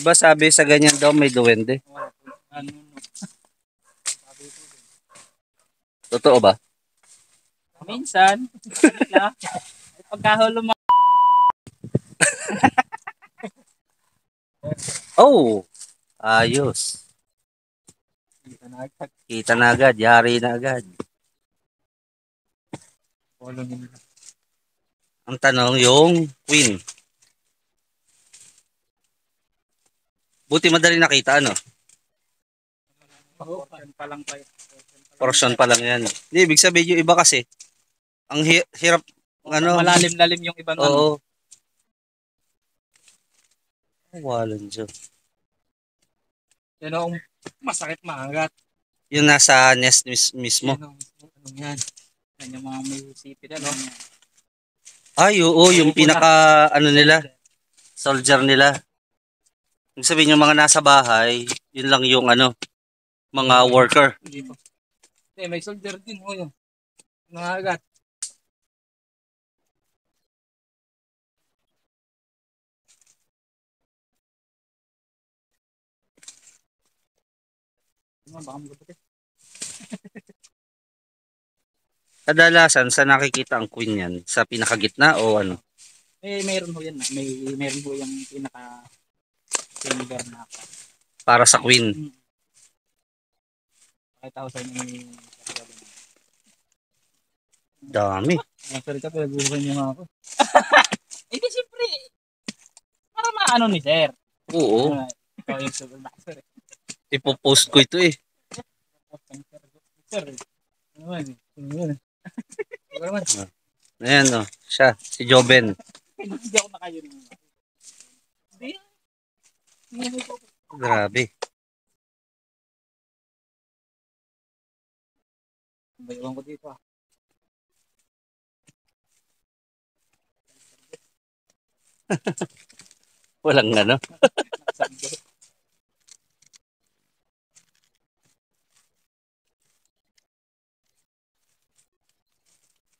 Diba sabi sa ganyan daw may duwende? Ano, Totoo ba? minsan, kanila, pagkahulo mo. Oh, ayos. Kita na agad, yari na agad. Ang tanong yung queen. Buti madali nakita, ano? Pa lang tayo. Portion pa lang yan. Hindi, ibig sabihin yung iba kasi, ang hirap, ano? Malalim-lalim yung ibang ano. Oo. Walang Diyo. Yan ang masakit maangat. Yung nasa nest mismo. Yan ang anong yan. Yan yung mga may sipit, ano? Ay, oo, yung pinaka, ano nila, soldier nila. Ibig sabihin yung mga nasa bahay, yun lang yung ano, mga worker. Dito. May soldier din mo yun. Nangagat. Kadalasan, sa nakikita ang queen yan? Sa pinakagitna o ano? Mayroon ho yan. Mayroon ho yung pinaka chamber na ako. Para sa queen? Pakita ko sa inyo yung Dami. Sorry ka, pinaguhan niyo nga ako. Hindi, siyempre. Para maano ni sir. Oo. Ikaw yung supervisor. Ipopost ko ito eh. Sir, ano naman? Ayan o, siya, si Joven. Hindi ako nakayo rin. Grabe. Bayuan ko dito ah. Walang ano.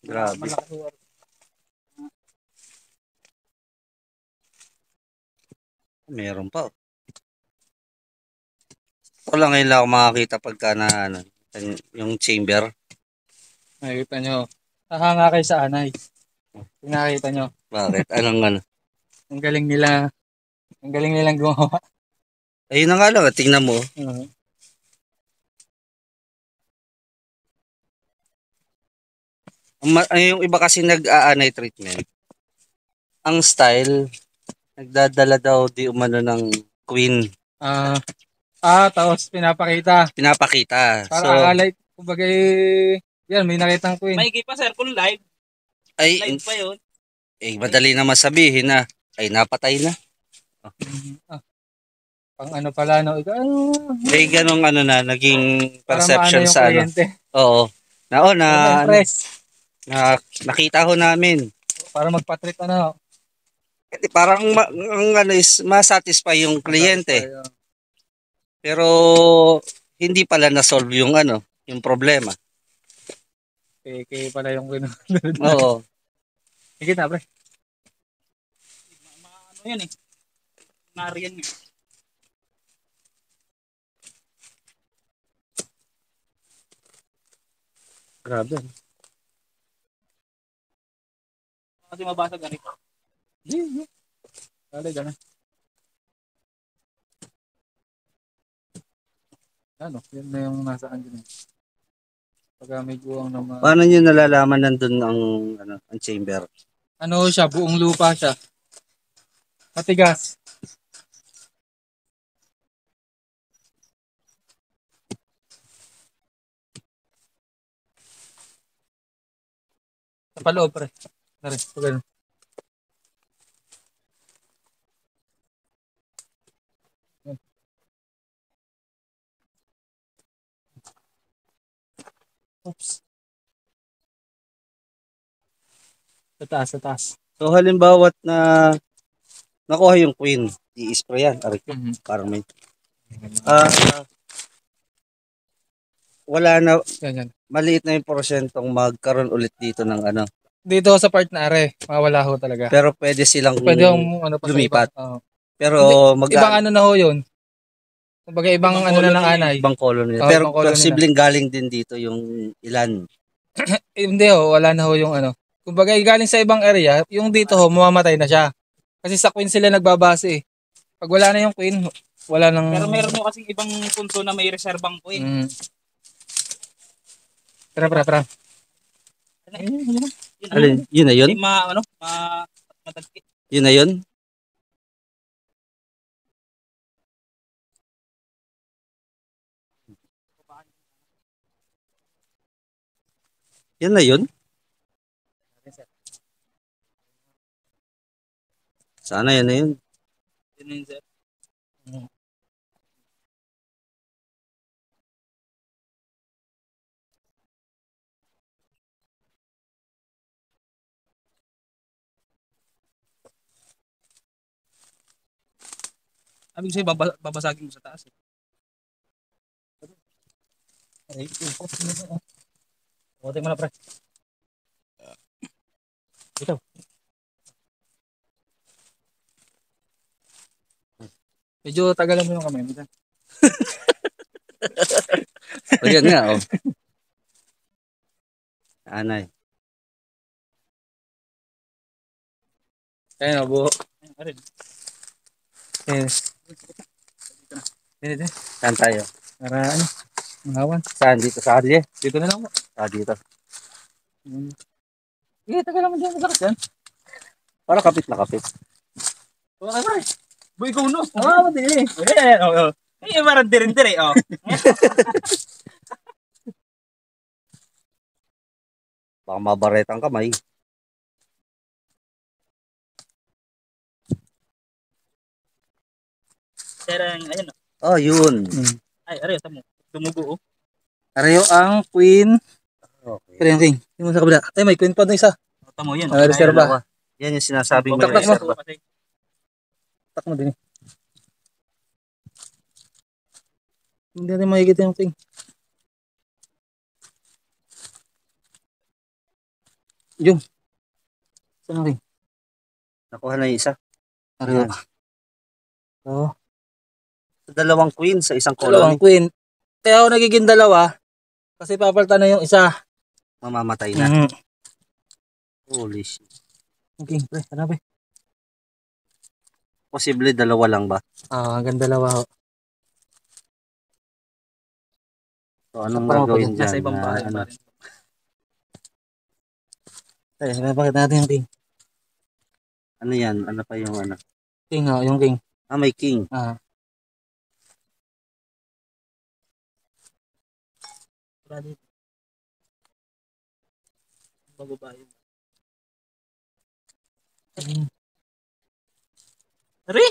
Grabe. Meron pa. Ito lang ngayon lang ako makakita pagka na ano, yung chamber. Nakikita nyo. Nakanga kayo sa anay. Nakikita nyo. Bakit? Anong ano? Ang galing nila. Ang galing nilang gumawa. Ayun na nga lang, tingnan mo. Yung iba kasi nag-aanay treatment. Ang style, nagdadala daw di umano ng queen. Tapos pinapakita. Pinapakita. Para So, akalay, kumbaga yan, may nakitang queen. May pa sir, kung live. Ay, live pa yun. Eh, madali naman sabihin na, ay napatay na. Pang ano pala, no? Eh, ganong ano na, naging perception sa ano. Kliyente. Oo. Nakita ho namin. Para magpatrip ano. Parang ang ano is masatisfy yung kliyente. Pero hindi pala na-solve yung ano, yung problema. Kaya pala yung gano'n. Oo. Higit na, pre. Ano yan eh. Nariyan eh. Grabe. Kasi mabasa ganito. Hindi. Dali, gano'n. Ano, yun na yung nasaan dyan. Pagka may guwang naman. Paano nyo nalalaman nandun ang chamber? Ano siya, buong lupa siya. Matigas. Sa paloob, pre. Nari, pagano. Oops. Sa taas. So halimbawa na nakuha yung queen, i-spray yan. Parang may. Wala na, yan. Maliit na yung porsyentong magkaroon ulit dito ng ano. Dito sa part na are, mawala ho talaga. Pero pwede silang yung, ano, lumipat. Pero Ibang ano na ho yun. Kumbaga ibang ano na ng anay. ibang color nila. Oo, Pero ibang color nila. posibleng galing din dito yung ilan. Hindi ho, wala na ho yung ano. Kumbaga galing sa ibang area, yung dito ho, mamamatay na siya. Kasi sa queen sila nagbabase eh. Pag wala na yung queen, wala nang... Pero meron mo kasing ibang punto na may reserbang queen. Mm. Tara. Alin? Yun na yun? Hindi matagkit. Yun na yun? Yan na yun? Sana yan na yun. Yun na yun, sir. Sabi ko sa'yo, babasagin mo sa taas. Ay, Buti mo na, pre. Ito. Medyo tagalan mo yung kamay mo. O yan nga, oh. Anay. Ayun, buho. Ayun. Dito. Saan tayo? Para ano? Mangawan. Saan? Dito sa kalye? Dito na lang po. Dito. Sige, tagalan mo dyan. Masakit yan. Para kapit na kapit. Okay, pre. Boy, ikaw no. Ah, madali. Oo. Eh, parang dire-dire, oh. Baka mabaret ang kamay. Serang, ayun. Oh, yun. Ay, aray, tamo. Dumugo, oh. Pareho ang queen. Okay. Pareho ang king. Yung mo sa kabila. Ay, may queen pa doon isa. Tamo, yan. Ah, reserva. Yan yung sinasabi mo. Tak-tak mo. Reserva kasi. Tak mo din. Hindi natin makikita yung king. Yung. Saan ang king? Nakuha na yung isa. Pareho. Oo. Dalawang queen sa isang Dalawang colony. queen. Kaya ako nagiging dalawa. Kasi papalitan na yung isa. Mamamatay na. Mm. Holy shit. Okay, pre. Ano ba? Posible dalawa lang ba? Ah, hanggang dalawa ho. So, anong Sa gagawin dyan? Nasa ibang bahay Ano? pa rin. Ay, napakita natin yung king. Ano yan? Ano pa yung ano? King ho, yung king. Ah, may king. Ah. Wala dito. Bababa yun. Ari?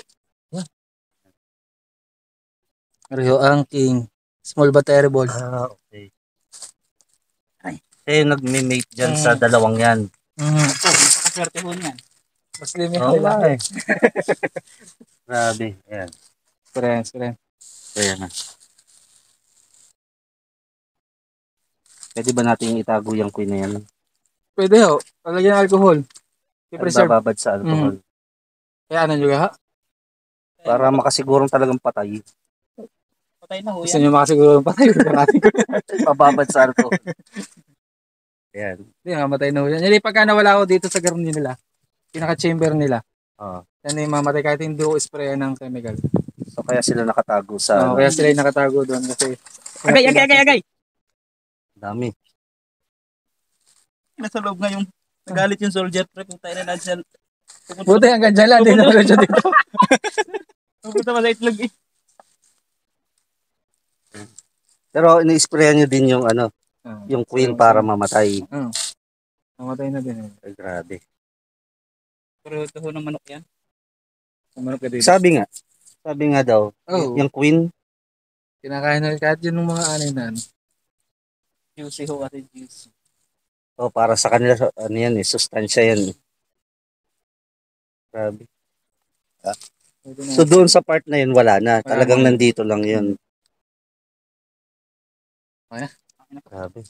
Pareho ang king. Small but terrible. Ah, okay. Eh, nagme-mate dyan sa dalawang yan. Nakaswerte ho niyan. Muslim yan Oo nila. nga eh. Grabe. Ayan. Friends. Ayan na. Pwede ba natin itago yung queen na yan? Pwede ho. Palagyan ng alcohol. I-preserve. Bababad sa alcohol. Kaya ano nyo ha? Para makasigurong talagang patay. Patay na ho Gusto yan. nyo makasiguro ng patay. Bababad sa alcohol. Ayan. Hindi, mamatay na ho yan. Hindi, pagka nawala ko dito sa garni nila, pinaka-chamber nila, Oh. yan ay mamatay kahit hindi ko spray ng chemical. So kaya sila nakatago sa Kaya sila yung nakatago doon kasi... Agay! dami. Nasa loob nga yung nagalit yung soldier. Pre, puntay na natin. Buti hanggang dyan lang, hindi na ulit siya dito. Pupunta pa sa itlog eh. Pero ini-sprayan nyo din yung ano, yung queen para mamatay. Mamatay na din. Ay, grabe. Pero ito ho ng manok yan. Sumanok ka dito. Sabi nga daw, yung queen, Kinakain na kahit yun ng mga anay na ano. Juicy ho kasi juicy. oh, para sa kanila, ano yan eh, sustansya yan eh. Grabe. So doon sa part na yun, wala na. Talagang nandito lang yun. Grabe.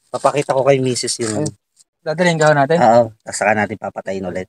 Papakita ko kay Mrs. yung... Dadalhin ka natin? Oo, saka natin papatayin ulit.